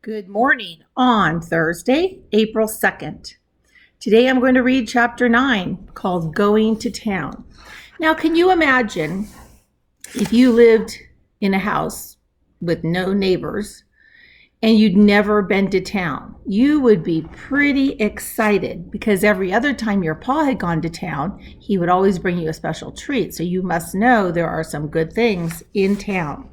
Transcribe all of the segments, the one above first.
Good morning on Thursday, April 2nd. Today I'm going to read chapter 9 called Going to Town. Now, can you imagine if you lived in a house with no neighbors and you'd never been to town? You would be pretty excited because every other time your pa had gone to town, he would always bring you a special treat. So you must know there are some good things in town.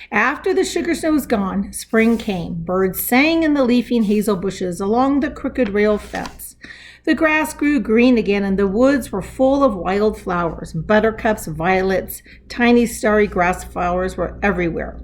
After the sugar snow was gone, spring came. Birds sang in the leafing hazel bushes along the crooked rail fence. The grass grew green again, and the woods were full of wild flowers. Buttercups, violets, tiny starry grass flowers were everywhere.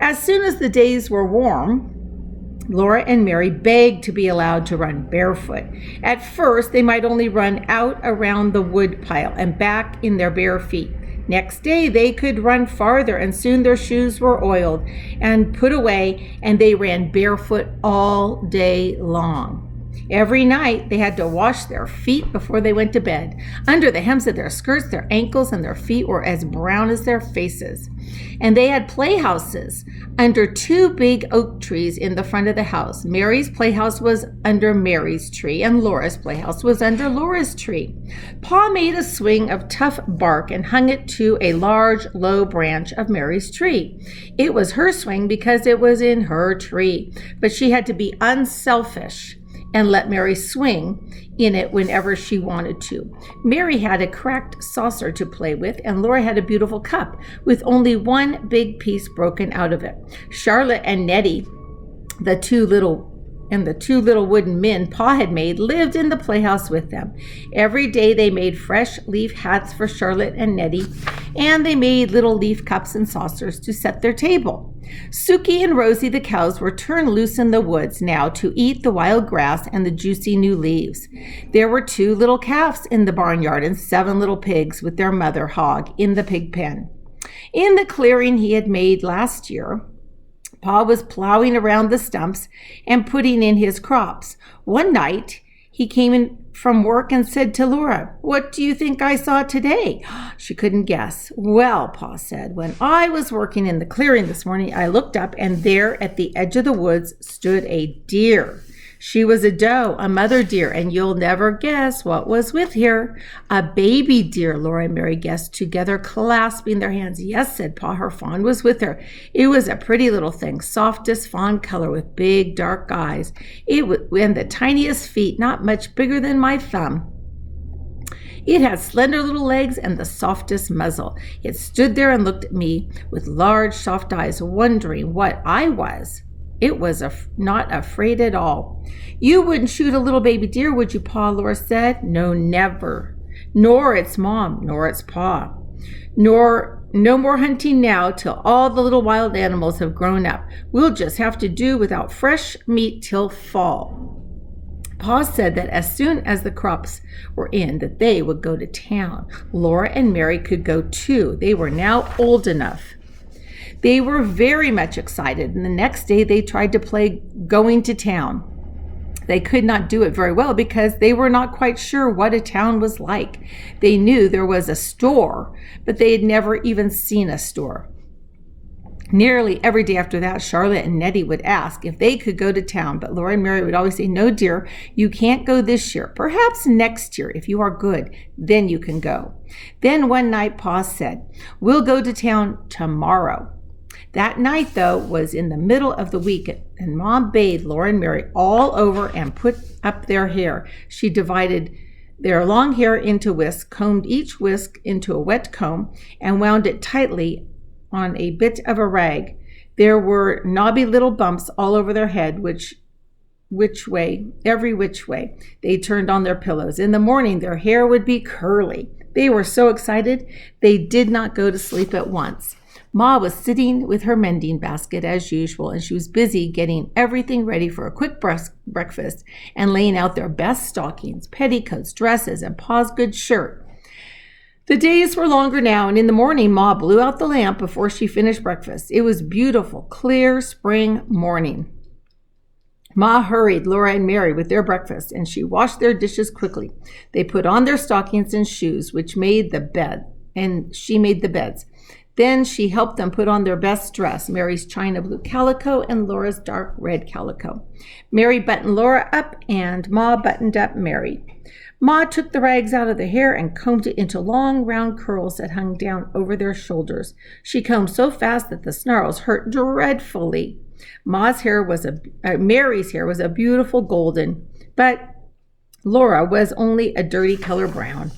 As soon as the days were warm, Laura and Mary begged to be allowed to run barefoot. At first, they might only run out around the wood pile and back in their bare feet. Next day, they could run farther, and soon their shoes were oiled and put away, and they ran barefoot all day long. Every night, they had to wash their feet before they went to bed. Under the hems of their skirts, their ankles and their feet were as brown as their faces. And they had playhouses under two big oak trees in the front of the house. Mary's playhouse was under Mary's tree, and Laura's playhouse was under Laura's tree. Pa made a swing of tough bark and hung it to a large, low branch of Mary's tree. It was her swing because it was in her tree, but she had to be unselfish and let Mary swing in it whenever she wanted to. Mary had a cracked saucer to play with, and Laura had a beautiful cup with only one big piece broken out of it. Charlotte and Nettie, the two little wooden men Pa had made, lived in the playhouse with them. Every day they made fresh leaf hats for Charlotte and Nettie, and they made little leaf cups and saucers to set their table. Suki and Rosie the cows were turned loose in the woods now to eat the wild grass and the juicy new leaves. There were 2 little calves in the barnyard and 7 little pigs with their mother hog in the pig pen. In the clearing he had made last year, Pa was plowing around the stumps and putting in his crops. One night, he came in from work and said to Laura, "What do you think I saw today?" She couldn't guess. "Well," Pa said, "when I was working in the clearing this morning, I looked up, and there at the edge of the woods stood a deer. She was a doe, a mother deer, and you'll never guess what was with her." "A baby deer," Laura and Mary guessed together, clasping their hands. "Yes," said Pa, "her fawn was with her. It was a pretty little thing, softest fawn color with big dark eyes. And the tiniest feet, not much bigger than my thumb. It had slender little legs and the softest muzzle. It stood there and looked at me with large soft eyes, wondering what I was. It was not afraid at all." "You wouldn't shoot a little baby deer, would you, Pa?" Laura said. "No, never. Nor its mom, nor its pa. No more hunting now till all the little wild animals have grown up. We'll just have to do without fresh meat till fall." Pa said that as soon as the crops were in, that they would go to town. Laura and Mary could go too. They were now old enough. They were very much excited, and the next day they tried to play going to town. They could not do it very well because they were not quite sure what a town was like. They knew there was a store, but they had never even seen a store. Nearly every day after that, Charlotte and Nettie would ask if they could go to town, but Laura and Mary would always say, "No, dear, you can't go this year. Perhaps next year, if you are good, then you can go." Then one night, Pa said, "We'll go to town tomorrow." That night, though, was in the middle of the week, and Mom bathed Laura and Mary all over and put up their hair. She divided their long hair into whisks, combed each whisk into a wet comb, and wound it tightly on a bit of a rag. There were knobby little bumps all over their head, every which way they turned on their pillows. In the morning, their hair would be curly. They were so excited, they did not go to sleep at once. Ma was sitting with her mending basket as usual, and she was busy getting everything ready for a quick breakfast and laying out their best stockings, petticoats, dresses, and Pa's good shirt. The days were longer now, and in the morning, Ma blew out the lamp before she finished breakfast. It was beautiful, clear spring morning. Ma hurried Laura and Mary with their breakfast, and she washed their dishes quickly. They put on their stockings and shoes, she made the beds. Then she helped them put on their best dress, Mary's china blue calico and Laura's dark red calico. Mary buttoned Laura up and Ma buttoned up Mary. Ma took the rags out of their hair and combed it into long, round curls that hung down over their shoulders. She combed so fast that the snarls hurt dreadfully. Mary's hair was a beautiful golden, but Laura was only a dirty color brown.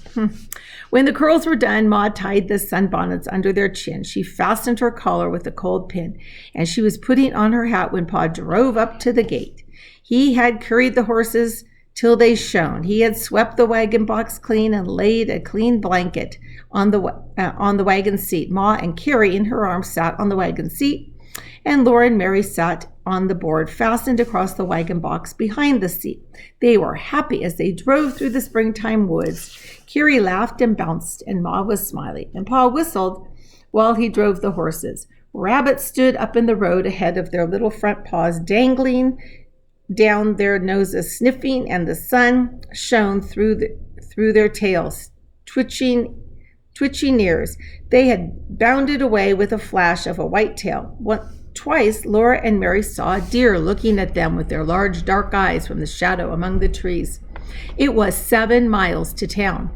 When the curls were done, Ma tied the sunbonnets under their chin. She fastened her collar with a cold pin, and she was putting on her hat when Pa drove up to the gate. He had curried the horses till they shone. He had swept the wagon box clean and laid a clean blanket on the wagon seat. Ma and Carrie in her arms sat on the wagon seat, and Laura and Mary sat on the board fastened across the wagon box behind the seat. They were happy as they drove through the springtime woods. Carrie laughed and bounced, and Ma was smiling, and Pa whistled while he drove the horses. Rabbits stood up in the road ahead of their little front paws, dangling down their noses, sniffing, and the sun shone through their tails, twitching ears. They had bounded away with a flash of a white tail. Twice, Laura and Mary saw a deer looking at them with their large dark eyes from the shadow among the trees. It was 7 miles to town.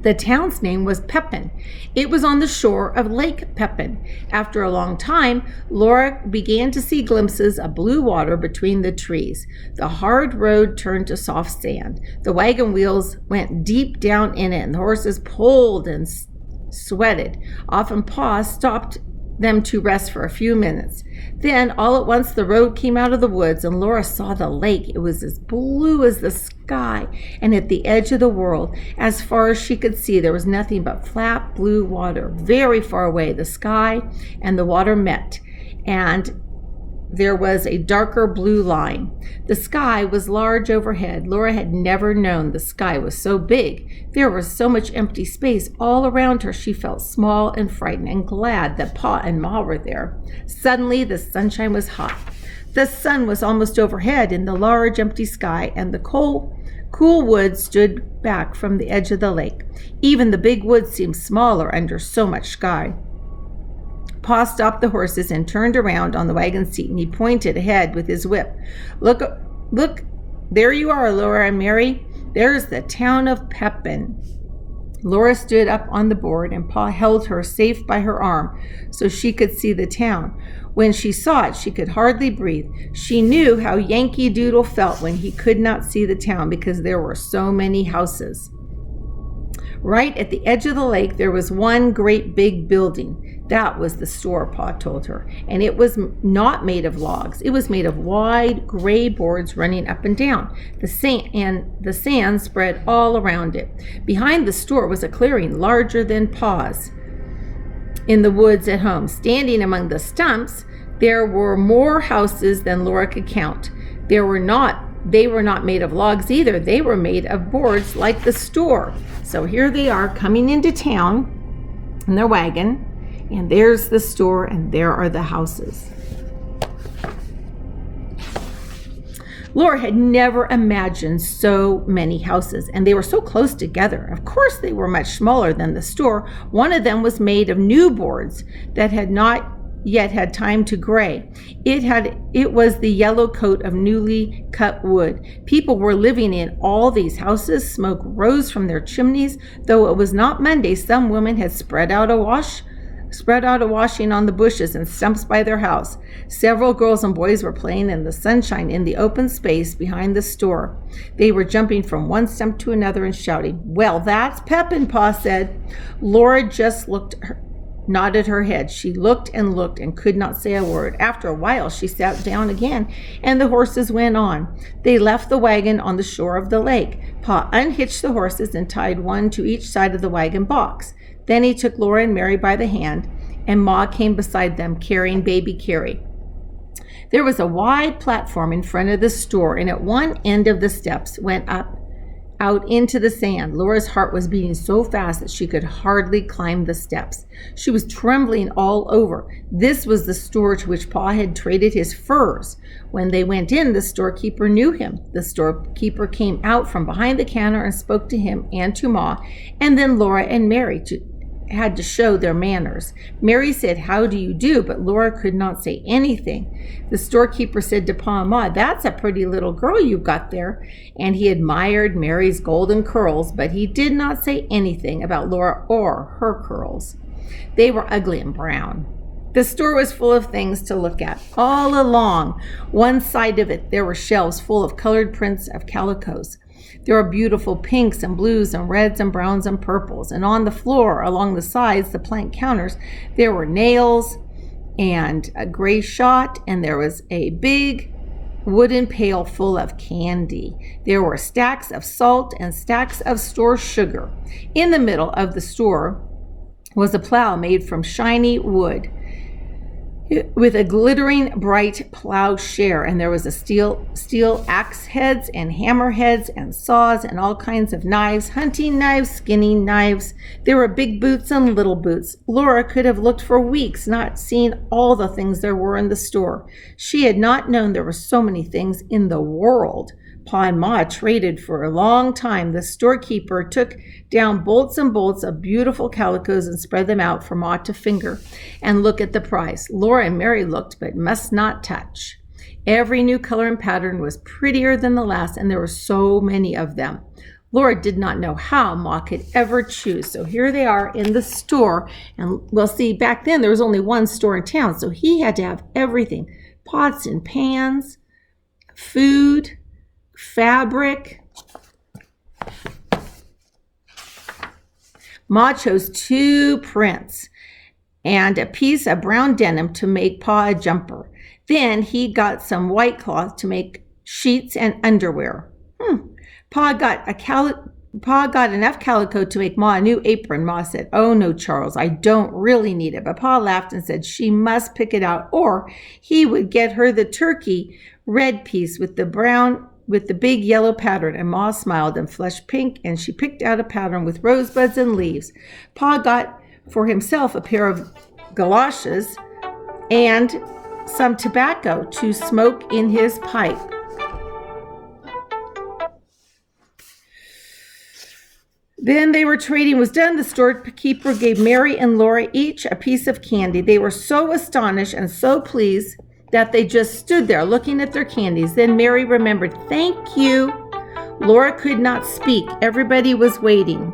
The town's name was Pepin. It was on the shore of Lake Pepin. After a long time, Laura began to see glimpses of blue water between the trees. The hard road turned to soft sand. The wagon wheels went deep down in it, and the horses pulled and sweated. Often Pa stopped them to rest for a few minutes. Then, all at once, the road came out of the woods, and Laura saw the lake. It was as blue as the sky, and at the edge of the world, as far as she could see, there was nothing but flat blue water. Very far away, the sky and the water met, and there was a darker blue line. The sky was large overhead. Laura had never known the sky was so big. There was so much empty space all around her. She felt small and frightened and glad that Pa and Ma were there. Suddenly, the sunshine was hot. The sun was almost overhead in the large empty sky, and the cool woods stood back from the edge of the lake. Even the big woods seemed smaller under so much sky. Pa stopped the horses and turned around on the wagon seat, and he pointed ahead with his whip. Look, there you are, Laura and Mary. There's the town of Pepin. Laura stood up on the board, and Pa held her safe by her arm so she could see the town. When she saw it, she could hardly breathe. She knew how Yankee Doodle felt when he could not see the town because there were so many houses. Right at the edge of the lake, there was one great big building. That was the store, Pa told her, and it was not made of logs. It was made of wide gray boards running up and down. The sand spread all around it. Behind the store was a clearing larger than Pa's in the woods at home. Standing among the stumps, there were more houses than Laura could count. They were not made of logs either. They were made of boards like the store. So here they are coming into town in their wagon, and there's the store, and there are the houses. Laura had never imagined so many houses, and they were so close together. Of course, they were much smaller than the store. One of them was made of new boards that had not yet had time to gray. It was the yellow coat of newly cut wood. People were living in all these houses. Smoke rose from their chimneys. Though it was not Monday, some women had spread out a washing on the bushes and stumps by their house. Several girls and boys were playing in the sunshine in the open space behind the store. They were jumping from one stump to another and shouting. Well, that's Pepin, Pa said. Laura just nodded her head. She looked and could not say a word. After a while, she sat down again, and the horses went on. They left the wagon on the shore of the lake. Pa unhitched the horses and tied one to each side of the wagon box. Then he took Laura and Mary by the hand, and Ma came beside them, carrying baby Carrie. There was a wide platform in front of the store, and at one end of the steps went out into the sand. Laura's heart was beating so fast that she could hardly climb the steps. She was trembling all over. This was the store to which Pa had traded his furs. When they went in, the storekeeper knew him. The storekeeper came out from behind the counter and spoke to him and to Ma, and then Laura and Mary. had to show their manners. Mary said, "How do you do?" But Laura could not say anything. The storekeeper said to Pa and Ma, "That's a pretty little girl you've got there." And he admired Mary's golden curls, but he did not say anything about Laura or her curls. They were ugly and brown. The store was full of things to look at. All along one side of it, there were shelves full of colored prints of calicos. There were beautiful pinks and blues and reds and browns and purples. And on the floor, along the sides, the plank counters, there were nails and a gray shot, and there was a big wooden pail full of candy. There were stacks of salt and stacks of store sugar. In the middle of the store was a plow made from shiny wood, with a glittering bright plowshare, and there was a steel axe heads and hammer heads and saws and all kinds of knives, hunting knives, skinning knives. There were big boots and little boots. Laura could have looked for weeks, not seeing all the things there were in the store. She had not known there were so many things in the world. Pa and Ma traded for a long time. The storekeeper took down bolts and bolts of beautiful calicos and spread them out for Ma to finger and look at the price. Laura and Mary looked, but must not touch. Every new color and pattern was prettier than the last, and there were so many of them. Laura did not know how Ma could ever choose. So here they are in the store, and we'll see, back then there was only one store in town, so he had to have everything: pots and pans, food, fabric. Ma chose 2 prints and a piece of brown denim to make Pa a jumper. Then he got some white cloth to make sheets and underwear. Pa got enough calico to make Ma a new apron. Ma said, "Oh no, Charles, I don't really need it." But Pa laughed and said she must pick it out, or he would get her the turkey red piece with the big yellow pattern. And Ma smiled and flushed pink, and she picked out a pattern with rosebuds and leaves. Pa got for himself a pair of galoshes and some tobacco to smoke in his pipe. Then trading was done. The storekeeper gave Mary and Laura each a piece of candy. They were so astonished and so pleased that they just stood there looking at their candies. Then Mary remembered, "Thank you." Laura could not speak. Everybody was waiting.